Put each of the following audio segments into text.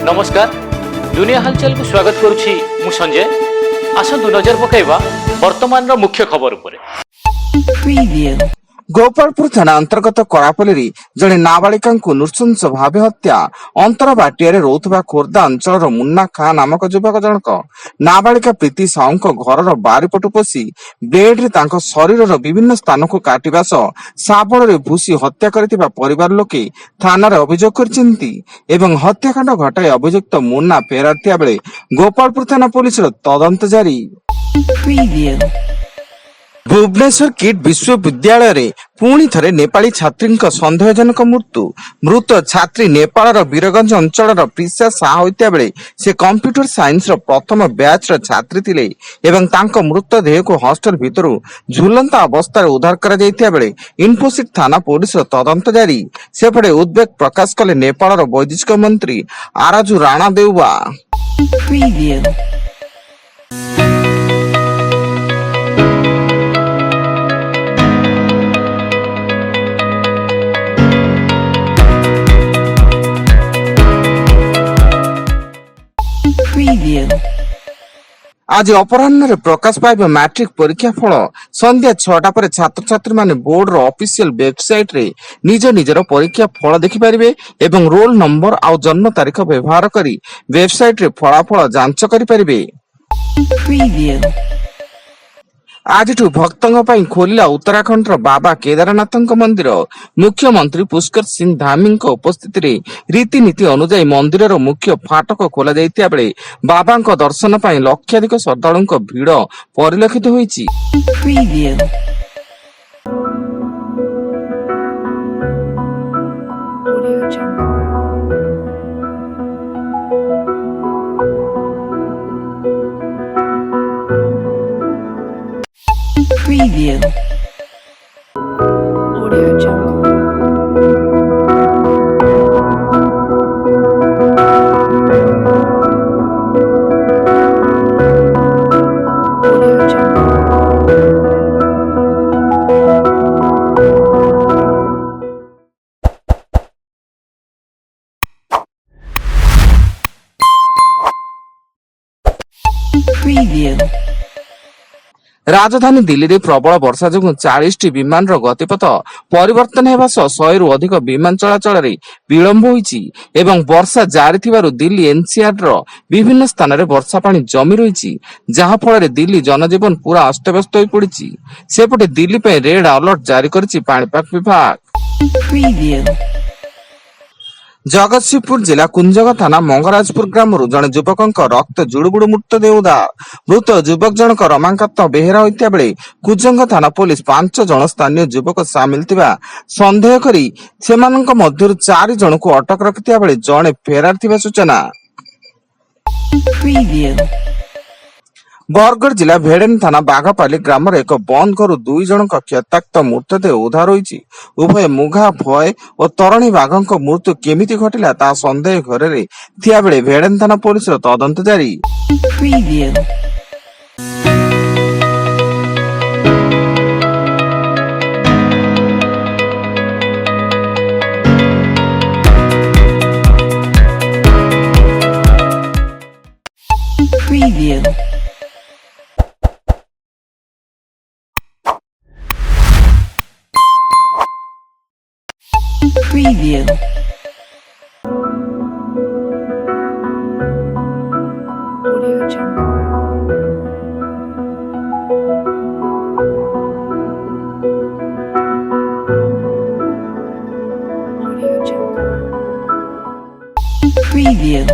नमस्कार दुनिया हलचल को स्वागत करुछि मु संजय। आसंतु नजर पकाइबा वर्तमान मुख्य खबर उपरे। गोपालपुर थाना अंतर्गत करापल्ली जड़े नाबालिका नृशंस भाव हत्या अंतरबाटिया रोथुबा खोर्धा अंचल मुन्ना खां नामक युवक जनक नाबालिका प्रीति साहू घर बारिपटु पशि ब्लेड रे तांको शरीर विभिन्न स्थान को काटिबा सह शाबल रे भूसी हत्या करथिबा परिवार लोके थाना रे अभियोग करछिन्ती एवं हत्याकांड घटाई अभियुक्त मुन्ना फेरार थिया बेले गोपालपुर थाना पुलिस तदंत जारी। भुवनेश्वर किट विश्वविद्यालय रे पुणी थरे नेपाली छात्री सन्देहजनक मृत छात्री नेपाल वीरगंज अंचल प्रिसा शाह होता बेले से कंप्यूटर साइंस प्रथम बैच छात्री थिले एवं तांको मृतदेह को हॉस्टल भितर झुलंता अवस्था उद्धार करा जायतिया बेले इनफोसिट थाना पुलिस तदंत जारी। सेपटे उद्वेग प्रकाश कले नेपाल वैदेशिक मंत्री आराजू राणा देउवा। आज अपराह्न प्रकाश पाइब मैट्रिक परीक्षा फल संध्या 6टा पर छात्र छात्री माने बोर्ड रो ऑफिशियल वेबसाइट रे निज निजर परीक्षा फल देखि परिबे एवं रोल नंबर आ जन्म तारीख व्यवहार करी वेबसाइट रे फलाफल जांच करि परिबे। आज भक्तों पर खोलिला उत्तराखंड बाबा केदारनाथ मंदिर। मुख्यमंत्री पुष्कर सिंह धामी उपस्थित रीतिनीति अनुजाई मंदिर मुख्य फाटक खोल जाइतिया बेले बाबा दर्शन पर लक्षाधिक श्रद्धालु भीड़ परिलक्षित होईछि। Preview. Audio Jungle. Audio Jungle. Preview. राजधानी दिल्ली रे प्रबल वर्षा जो 40टी विमान गतिपथ परिवर्तन हेबा सह 100 रु अधिक विमान चलाचल रे विलंब होईछि एवं वर्षा जारी थिबारु दिल्ली एनसीआर रो विभिन्न स्थान रे वर्षा पानी जमी रहिछि जहा फल रे दिल्ली जनजीवन पूरा अस्तव्यस्त होई पड़िछि। सेपटे दिल्ली पे रेड अलर्ट जारी करछि पाणीपाग विभाग। जगतसिंहपुर जिला कुंजग थाना मंगराजपुर ग्राम जड़े युवक रक्त जुड़ुबुड़ मृतदेह उद्धार। मृत युवक जनक रमाकांत बेहेरा होता बेले कुंजंग थाना पुलिस 5 जन स्थानीय युवक सामिल थिबा संदेह करी सेमानंक मध्यरु 4 जन को अटक रखिथिया बेले जणे फेरार थिबा सूचना। बरगढ़ जिला भेड़ेन थाना बाघापाली ग्राम एक बंद घर 2 जन क्षताक्त मृतदेह उद्धार होईछि। उभय मुघा भय और तरणी बाघ मृत्यु केमिति घटिला ता संदेह घर रे थिया बेले भेड़ेन थाना पुलिस तदंत जारी। Preview. Preview. Audio Jungle. Audio Jungle. Preview.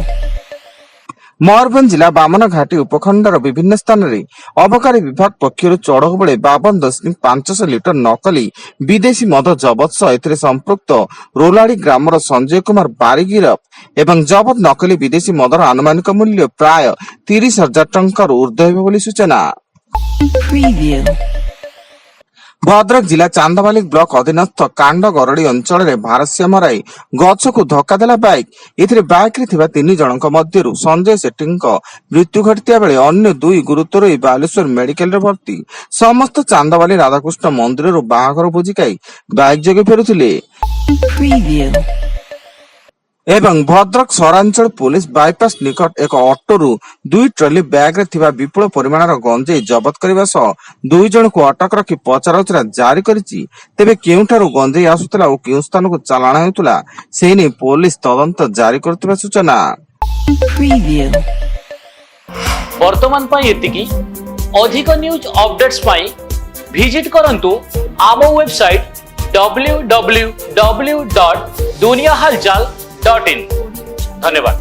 Mayurbhanj जिला बामनघाटी उपखंडर विभिन्न स्थान रे अबकारी विभाग पक्षर चढ़ऊ बेले 52.500 लिटर नकली विदेशी मद जबत सह एथिरे संपृक्त रोलाड़ी ग्रामर संजय कुमार बारी गिरफ एवं जबत नकली विदेशी मदर आनुमानिक मूल्य प्राय 30,000 टंका ऊर्ध्व हेबो बोली सूचना। भद्रक जिला चांदबाली ब्लॉक अधीनस्थ कांड गरड़ी अंचल में भारसाम्य हराई गछ को धक्का देला बाइक। एथिरे बाइक रे थिबा 3 जनक मध्यरु संजय सेट्टी मृत्यु घटिया बेले अन्य 2 गुरुतर बालेश्वर मेडिकल रे भर्ती। समस्त चांदबाली राधाकृष्ण मंदिर रो बाहागर भोजी खाई बाइक जगे फेरुथिले। ଏବଂ ଭଦ୍ରକ ସହରାଞ୍ଚଳ ପୋଲିସ ବାଇପାସ ନିକଟ ଏକ ଅଟୋରୁ 2 ଟ୍ରଲି ବ୍ୟାଗରେ ଥିବା ବିପୁଳ ପରିମାଣର ଗଞ୍ଜେଇ ଜବତ କରିବା ସହ 2 ଜଣଙ୍କୁ ଅଟକ ରଖି ପଚରାଉଚରା ଜାରି କରିଛି। ତେବେ କେଉଁଠାରୁ ଗଞ୍ଜେଇ ଆସୁଥିଲା ଓ କେଉଁ ସ୍ଥାନକୁ ଚାଲାଣ ହେଉଥିଲା ସେ ନେଇ ପୋଲିସ ତଦନ୍ତ ଜାରି କରୁଥିବା ସୂଚନା। Preview. ବର୍ତ୍ତମାନ ପାଇଁ ଏତିକି। ଅଧିକ ନ୍ୟୁଜ ଅପଡେଟ୍ସ ପାଇଁ ଭିଜିଟ୍ କରନ୍ତୁ ଆମ ୱେବସାଇଟ www.duniyahalchal.in। ଧନ୍ୟବାଦ।